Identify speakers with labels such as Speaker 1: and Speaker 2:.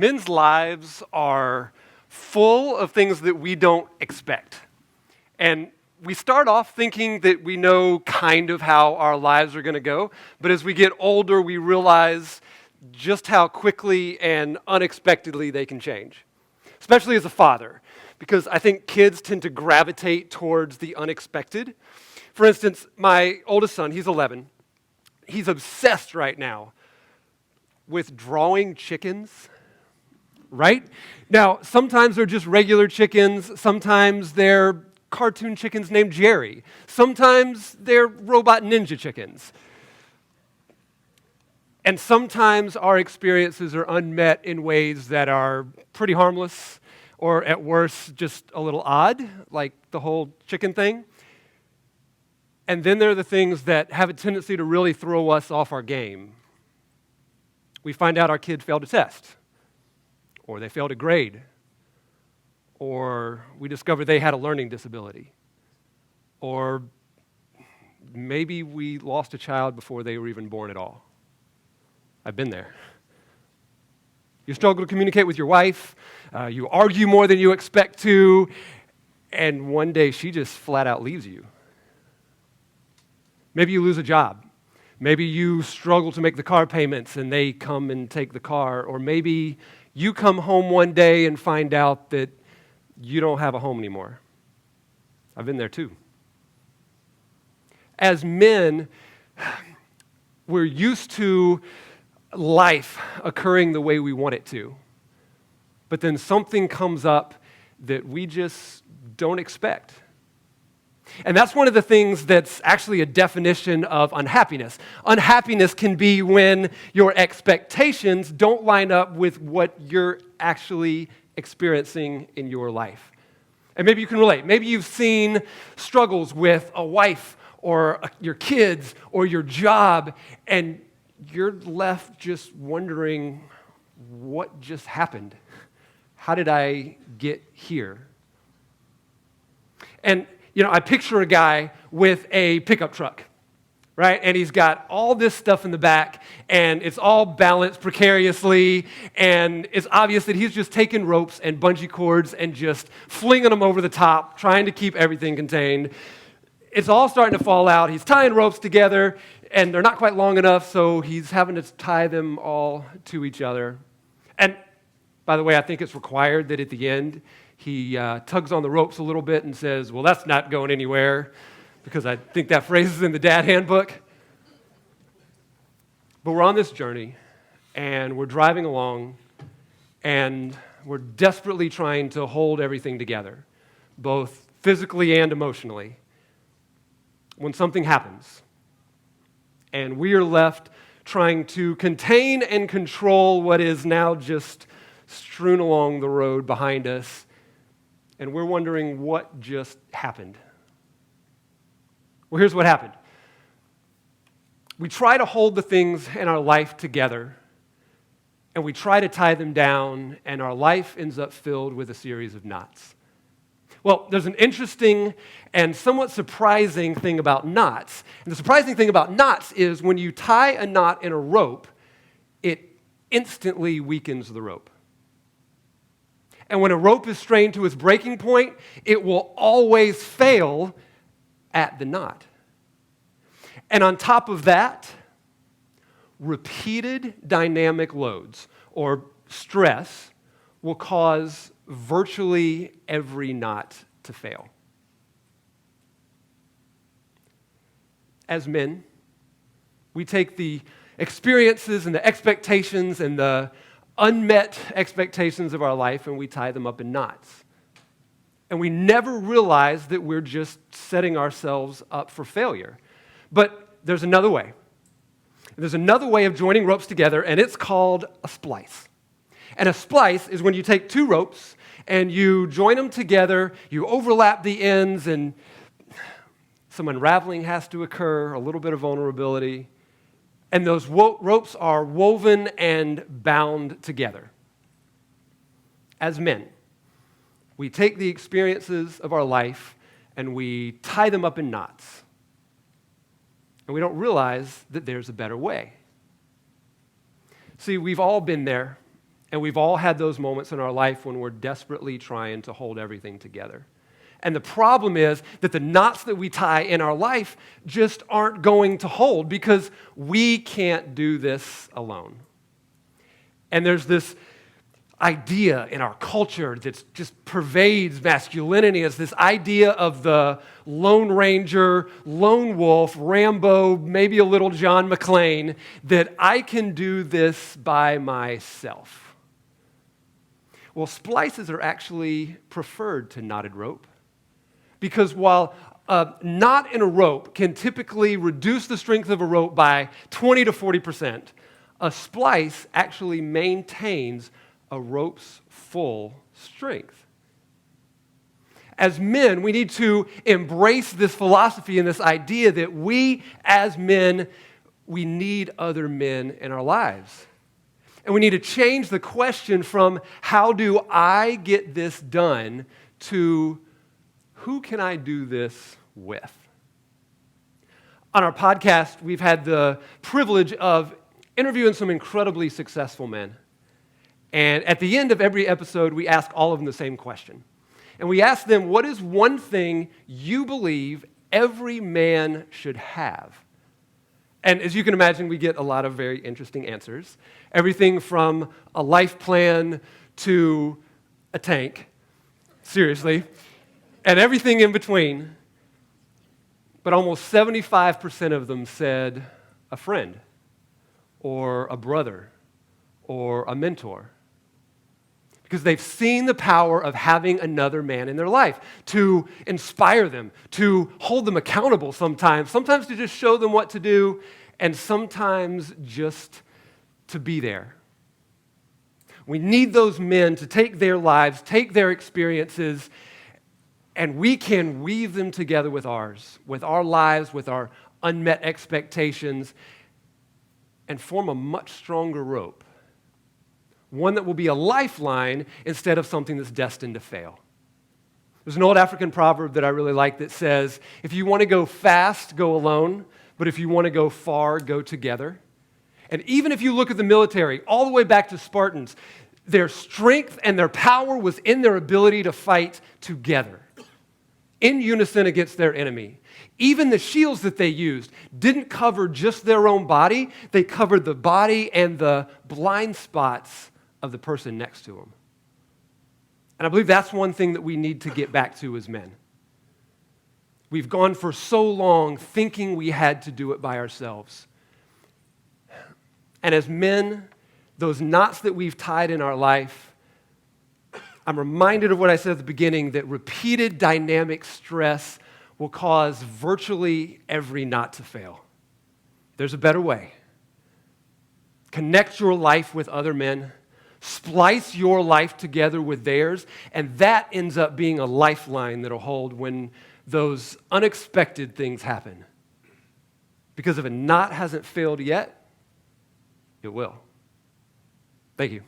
Speaker 1: Men's lives are full of things that we don't expect. And we start off thinking that we know kind of how our lives are going to go, but as we get older, we realize just how quickly and unexpectedly they can change, especially as a father, because I think kids tend to gravitate towards the unexpected. For instance, my oldest son, he's 11. He's obsessed right now with drawing chickens, right? Now, sometimes they're just regular chickens. Sometimes they're cartoon chickens named Jerry. Sometimes they're robot ninja chickens. And sometimes our experiences are unmet in ways that are pretty harmless, or at worst, just a little odd, like the whole chicken thing. And then there are the things that have a tendency to really throw us off our game. We find out our kid failed a test, or they failed a grade, or we discover they had a learning disability, or maybe we lost a child before they were even born at all. I've been there. You struggle to communicate with your wife, you argue more than you expect to, and one day she just flat out leaves you. Maybe you lose a job. Maybe you struggle to make the car payments and they come and take the car. Or maybe you come home one day and find out that you don't have a home anymore. I've been there too. As men, we're used to life occurring the way we want it to. But then something comes up that we just don't expect. And that's one of the things that's actually a definition of unhappiness. Unhappiness can be when your expectations don't line up with what you're actually experiencing in your life. And maybe you can relate. Maybe you've seen struggles with a wife or your kids or your job, and you're left just wondering, what just happened? How did I get here? And I picture a guy with a pickup truck, right? And he's got all this stuff in the back, and it's all balanced precariously, and it's obvious that he's just taking ropes and bungee cords and just flinging them over the top, trying to keep everything contained. It's all starting to fall out. He's tying ropes together, and they're not quite long enough, so he's having to tie them all to each other. And by the way, I think it's required that at the end, he tugs on the ropes a little bit and says, well, that's not going anywhere, because I think that phrase is in the dad handbook. But we're on this journey, and we're driving along, and we're desperately trying to hold everything together, both physically and emotionally, when something happens. And we are left trying to contain and control what is now just strewn along the road behind us. And we're wondering what just happened. Well, here's what happened. We try to hold the things in our life together, and we try to tie them down, and our life ends up filled with a series of knots. Well, there's an interesting and somewhat surprising thing about knots. And the surprising thing about knots is when you tie a knot in a rope, it instantly weakens the rope. And when a rope is strained to its breaking point, it will always fail at the knot. And on top of that, repeated dynamic loads, or stress, will cause virtually every knot to fail. As men, we take the experiences and the expectations and the unmet expectations of our life, and we tie them up in knots. And we never realize that we're just setting ourselves up for failure. But there's another way. There's another way of joining ropes together, and it's called a splice. And a splice is when you take two ropes and you join them together, you overlap the ends, and some unraveling has to occur, a little bit of vulnerability. And those ropes are woven and bound together. As men, we take the experiences of our life and we tie them up in knots. And we don't realize that there's a better way. See, we've all been there, And we've all had those moments in our life when we're desperately trying to hold everything together. And the problem is that the knots that we tie in our life just aren't going to hold because we can't do this alone. And there's this idea in our culture that just pervades masculinity, is this idea of the Lone Ranger, lone wolf, Rambo, maybe a little John McClane, that I can do this by myself. Well, splices are actually preferred to knotted rope because while a knot in a rope can typically reduce the strength of a rope by 20 to 40%, a splice actually maintains a rope's full strength. As men, we need to embrace this philosophy and this idea that we as men, we need other men in our lives. And we need to change the question from how do I get this done to who can I do this with? On our podcast, we've had the privilege of interviewing some incredibly successful men. And at the end of every episode, we ask all of them the same question. And we ask them, what is one thing you believe every man should have? And as you can imagine, we get a lot of very interesting answers. Everything from a life plan to a tank, seriously, and everything in between. But almost 75% of them said a friend, or a brother, or a mentor. Because they've seen the power of having another man in their life to inspire them, to hold them accountable sometimes to just show them what to do, and sometimes just to be there. We need those men to take their lives, take their experiences, and we can weave them together with ours, with our lives, with our unmet expectations, and form a much stronger rope. One that will be a lifeline instead of something that's destined to fail. There's an old African proverb that I really like that says, if you want to go fast, go alone, but if you want to go far, go together. And even if you look at the military, all the way back to Spartans, their strength and their power was in their ability to fight together, in unison against their enemy. Even the shields that they used didn't cover just their own body, they covered the body and the blind spots of the person next to them. And I believe that's one thing that we need to get back to as men. We've gone for so long thinking we had to do it by ourselves. And as men, those knots that we've tied in our life, I'm reminded of what I said at the beginning, that repeated dynamic stress will cause virtually every knot to fail. There's a better way. Connect your life with other men. Splice your life together with theirs, and that ends up being a lifeline that'll hold when those unexpected things happen. Because if a knot hasn't failed yet, it will. Thank you.